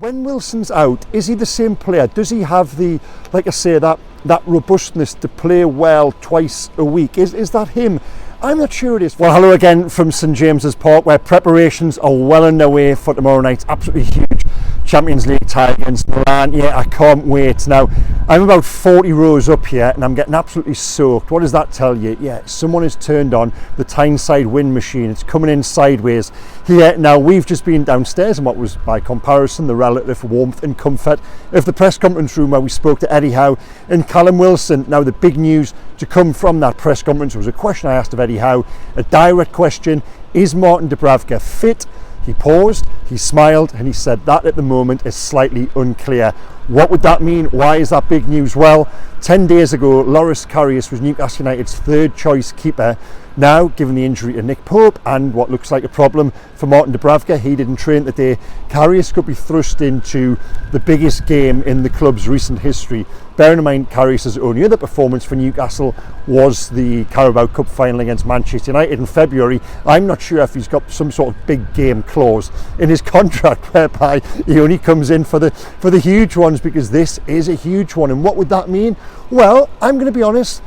When Wilson's out, is he the same player? Does he have the, like I say, that robustness to play well twice a week? Is that him? I'm not sure it is. Well, hello again from St James's Park, where preparations are well underway for tomorrow night's absolutely huge Champions League tie against Milan. Yeah, I can't wait. Now, I'm about 40 rows up here and I'm getting absolutely soaked. What does that tell you? Yeah, someone has turned on the Tyneside wind machine. It's coming in sideways here. Now, we've just been downstairs in what was, by comparison, the relative warmth and comfort of the press conference room where we spoke to Eddie Howe and Callum Wilson. Now, the big news to come from that press conference was a question I asked of Eddie Howe, a direct question: is Martin Dubravka fit? He paused, he smiled, and he said that at the moment is slightly unclear. What would that mean? Why is that big news? Well, 10 days ago, Karius was Newcastle United's third choice keeper. Now, given the injury to Nick Pope and what looks like a problem for Martin Dubravka, he didn't train today. Karius could be thrust into the biggest game in the club's recent history. Bearing in mind, Karius' only other performance for Newcastle was the Carabao Cup final against Manchester United in February. I'm not sure if he's got some sort of big game clause in his contract whereby he only comes in for the huge ones, because this is a huge one. And what would that mean? Well, I'm going to be honest.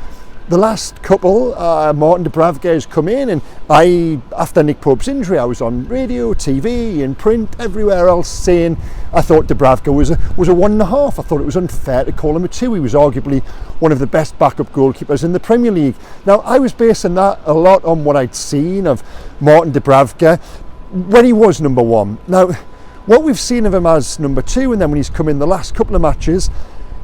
The last couple, Martin Dubravka has come in, and after Nick Pope's injury, I was on radio, TV, in print, everywhere else saying I thought Dubravka was a 1.5. I thought it was unfair to call him a 2. He was arguably one of the best backup goalkeepers in the Premier League. Now, I was basing that a lot on what I'd seen of Martin Dubravka when he was number 1. Now, what we've seen of him as number 2, and then when he's come in the last couple of matches,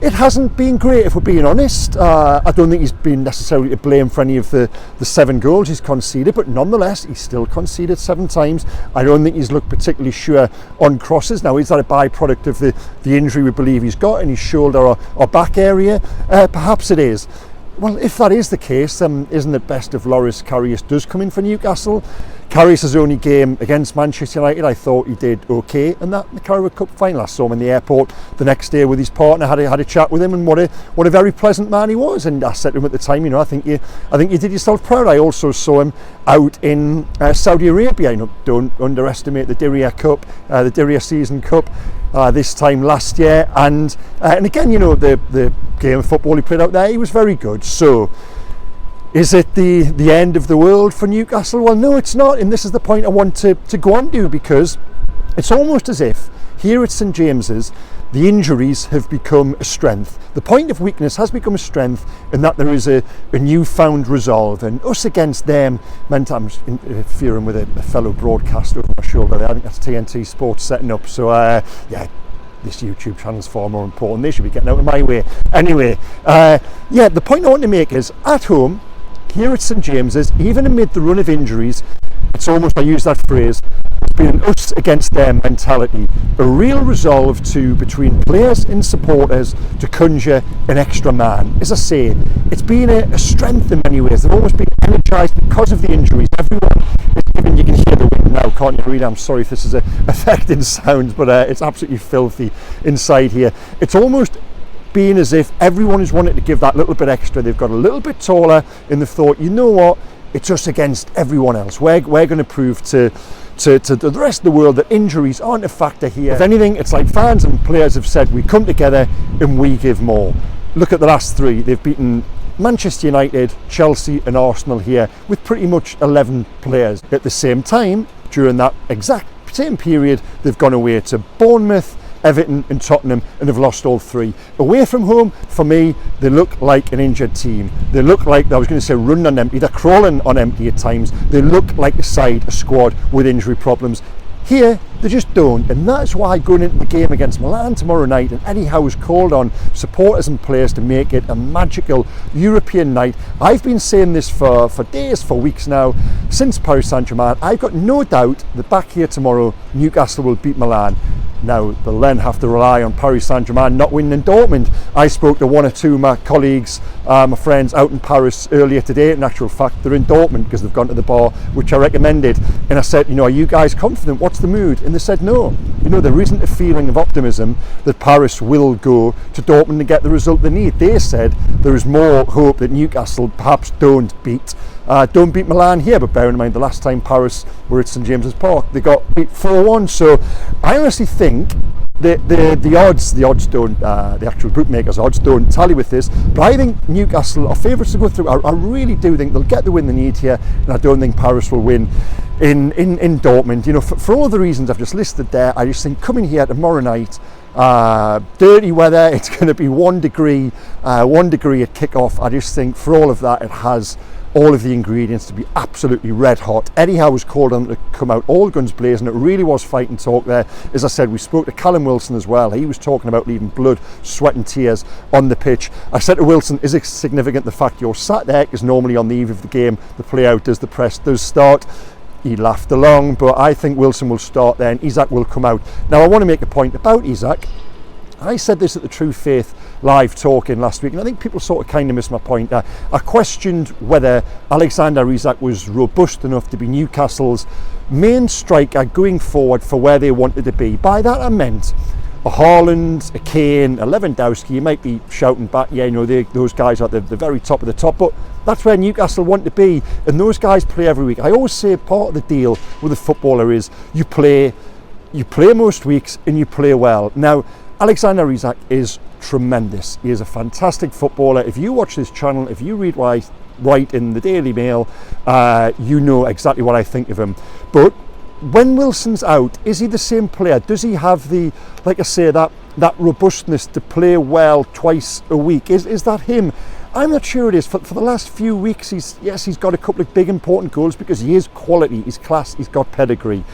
it hasn't been great, if we're being honest. I don't think he's been necessarily to blame for any of the 7 goals he's conceded, but nonetheless, he's still conceded 7 times. I don't think he's looked particularly sure on crosses. Now, is that a byproduct of the injury we believe he's got in his shoulder or back area? Perhaps it is. Well, if that is the case, isn't it best if Loris Karius does come in for Newcastle? Karius' only game against Manchester United, I thought he did okay in the Carabao Cup final. I saw him in the airport the next day with his partner, had a chat with him, and what a very pleasant man he was. And I said to him at the time, I think you did yourself proud. I also saw him out in Saudi Arabia. Don't underestimate the Diriyah Cup, the Diriyah Season Cup. This time last year, and again, the game of football he played out there, he was very good. So, is it the end of the world for Newcastle? Well, no, it's not, and this is the point I want to go on to, because it's almost as if here at St James's the injuries have become a strength. The point of weakness has become a strength, in that there is a newfound resolve, and us against them meant I'm interfering with a fellow broadcaster over my shoulder there. I think that's TNT Sports setting up. So this YouTube channel is far more important. They should be getting out of my way. Anyway, the point I want to make is, at home, here at St James's, even amid the run of injuries, it's almost, I use that phrase, it's been an us against them mentality, a real resolve between players and supporters to conjure an extra man. As I say, it's been a strength in many ways. They've almost been energised because of the injuries. Everyone is given, you can hear the wind now, can't you? Really, I'm sorry if this is affecting sound, but it's absolutely filthy inside here. It's almost been as if everyone is wanting to give that little bit extra. They've got a little bit taller, and they've thought, you know what, it's us against everyone else. We're going to prove to the rest of the world that injuries aren't a factor here. If anything, it's like fans and players have said, we come together and we give more. Look at the last 3. They've beaten Manchester United, Chelsea and Arsenal here with pretty much 11 players. At the same time, during that exact same period, they've gone away to Bournemouth, Everton and Tottenham, and have lost all 3. Away from home, for me, they look like an injured team. They look like, I was going to say running on empty, they're crawling on empty at times. They look like a squad with injury problems. Here, they just don't, and that's why going into the game against Milan tomorrow night, and Eddie Howe has called on supporters and players to make it a magical European night. I've been saying this for days, for weeks now, since Paris Saint-Germain. I've got no doubt that back here tomorrow, Newcastle will beat Milan. Now, they'll then have to rely on Paris Saint-Germain not winning in Dortmund. I spoke to 1 or 2 of my colleagues, my friends out in Paris earlier today. In actual fact, they're in Dortmund because they've gone to the bar, which I recommended. And I said, are you guys confident? What's the mood? And they said, no. There isn't a feeling of optimism that Paris will go to Dortmund to get the result they need. They said there is more hope that Newcastle perhaps don't beat Milan here, but bearing in mind the last time Paris were at St James's Park, they got beat 4-1. So I honestly think the odds don't, the actual bookmakers' odds don't tally with this, but I think Newcastle are favourites to go through. I really do think they'll get the win they need here, and I don't think Paris will win in Dortmund. You know, for all of the reasons I've just listed there, I just think coming here tomorrow night, dirty weather, it's going to be 1 degree at kick-off. I just think for all of that, it has all of the ingredients to be absolutely red hot. Eddie Howe was called on to come out all guns blazing. It really was fighting talk there. As I said, we spoke to Callum Wilson as well. He was talking about leaving blood, sweat and tears on the pitch. I said to Wilson, is it significant the fact you're sat there? Because normally on the eve of the game, the play out does, the press does start. He laughed along, but I think Wilson will start there and Isak will come out. Now I want to make a point about Isak. I said this at the True Faith live talking last week, and I think people sort of kind of missed my point. I questioned whether Alexander Isak was robust enough to be Newcastle's main striker going forward for where they wanted to be. By that I meant a Haaland, a Kane, a Lewandowski. You might be shouting back, yeah, you know, those guys are at the very top of the top, but that's where Newcastle want to be, and those guys play every week. I always say part of the deal with a footballer is you play most weeks and you play well. Now, Alexander Isak is tremendous. He is a fantastic footballer. If you watch this channel, if you read what I write in the Daily Mail, you know exactly what I think of him. But when Wilson's out, is he the same player? Does he have the, like I say, that robustness to play well twice a week? Is that him? I'm not sure it is. For the last few weeks, he's got a couple of big important goals because he is quality, he's class, he's got pedigree.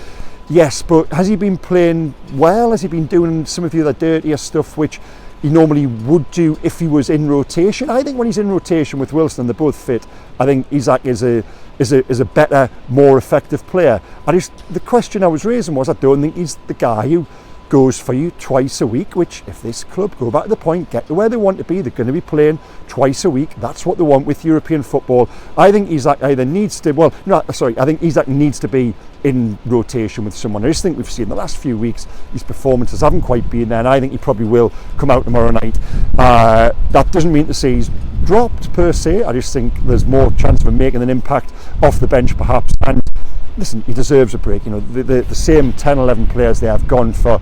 Yes, but has he been playing well? Has he been doing some of the other dirtier stuff which he normally would do if he was in rotation? I think when he's in rotation with Wilson and they're both fit, I think Isak is a better, more effective player. The question I was raising was, I don't think he's the guy who goes for you twice a week, which if this club go back to the point, get to where they want to be, they're going to be playing twice a week. That's what they want with European football. I think Isak either needs to, I think Isak needs to be in rotation with someone. I just think we've seen the last few weeks his performances haven't quite been there, and I think he probably will come out tomorrow night. That doesn't mean to say he's dropped per se. I just think there's more chance of him making an impact off the bench perhaps, and listen, he deserves a break. You know, the same 10, 11 players they have gone for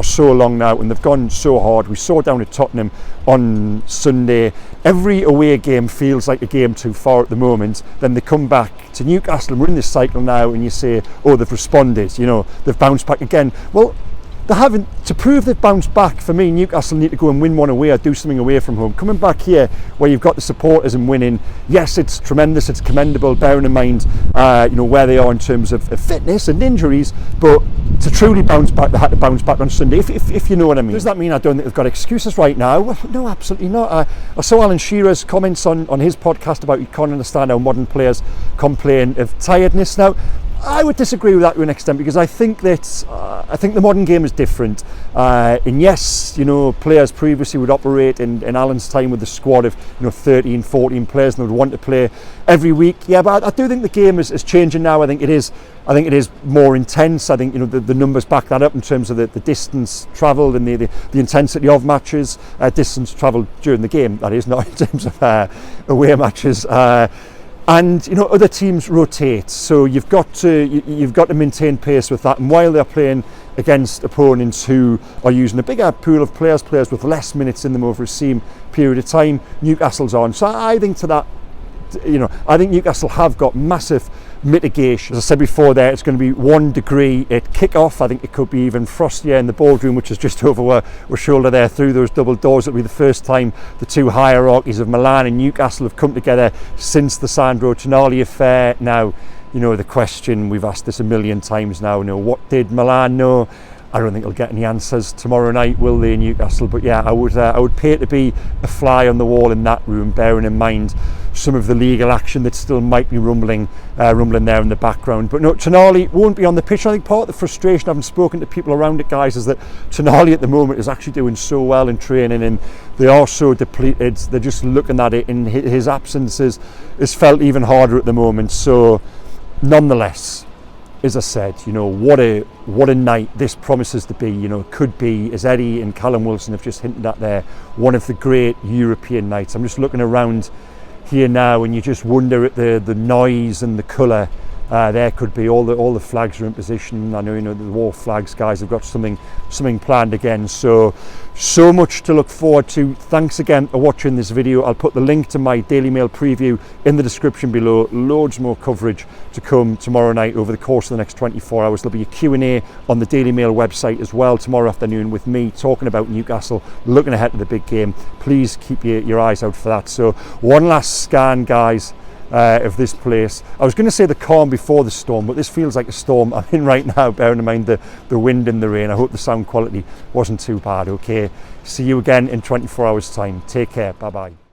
so long now, and they've gone so hard. We saw down at Tottenham on Sunday, every away game feels like a game too far at the moment. Then they come back to Newcastle and we're in this cycle now, and you say, oh, they've responded, you know, they've bounced back again. Well, they haven't. To prove they've bounced back, for me, Newcastle need to go and win one away or do something away from home. Coming back here where you've got the supporters and winning, yes, it's tremendous, it's commendable, bearing in mind you know, where they are in terms of fitness and injuries, but to truly bounce back, they had to bounce back on Sunday, if you know what I mean. Does that mean I don't think they've got excuses right now? Well, no, absolutely not. I saw Alan Shearer's comments on his podcast about you can't understand how modern players complain of tiredness. Now, I would disagree with that to an extent, because I think that I think the modern game is different. And yes, you know, players previously would operate in Alan's time with the squad of 13, 14 players, and they would want to play every week. Yeah, but I do think the game is changing now. I think it is more intense. I think the numbers back that up in terms of the distance travelled and the intensity of matches, distance travelled during the game. That is, not in terms of away matches. And other teams rotate, so you've got to maintain pace with that. And while they're playing against opponents who are using a bigger pool of players with less minutes in them over a same period of time, Newcastle's on. So I think I think Newcastle have got massive mitigation. As I said before there, it's going to be 1 degree at kick-off. I think it could be even frostier in the boardroom, which is just over our shoulder there through those double doors. It'll be the first time the two hierarchies of Milan and Newcastle have come together since the Sandro Tonali affair. Now, the question, we've asked this a million times now, what did Milan know? I don't think they'll get any answers tomorrow night, will they, in Newcastle? But yeah, I would pay to be a fly on the wall in that room, bearing in mind some of the legal action that still might be rumbling there in the background. But no, Tonali won't be on the pitch. I think part of the frustration, having spoken to people around it, guys, is that Tonali at the moment is actually doing so well in training, and they are so depleted. They're just looking at it, and his absence is felt even harder at the moment. So, nonetheless, as I said, what a night this promises to be. Could be, as Eddie and Callum Wilson have just hinted at there, one of the great European nights. I'm just looking around here now, and you just wonder at the noise and the colour there could be all the flags are in position. I know, you know, the war flags guys have got something planned again, so much to look forward to. Thanks again for watching this video. I'll put the link to my Daily Mail preview in the description below. Loads more coverage to come tomorrow night over the course of the next 24 hours. There'll be a Q&A on the Daily Mail website as well tomorrow afternoon with me talking about Newcastle, looking ahead to the big game. Please keep your eyes out for that. So one last scan, guys, of this place. I was going to say the calm before the storm, but this feels like a storm I'm in right now, bearing in mind the wind and the rain. I hope the sound quality wasn't too bad. Okay, see you again in 24 hours time. Take care. Bye bye.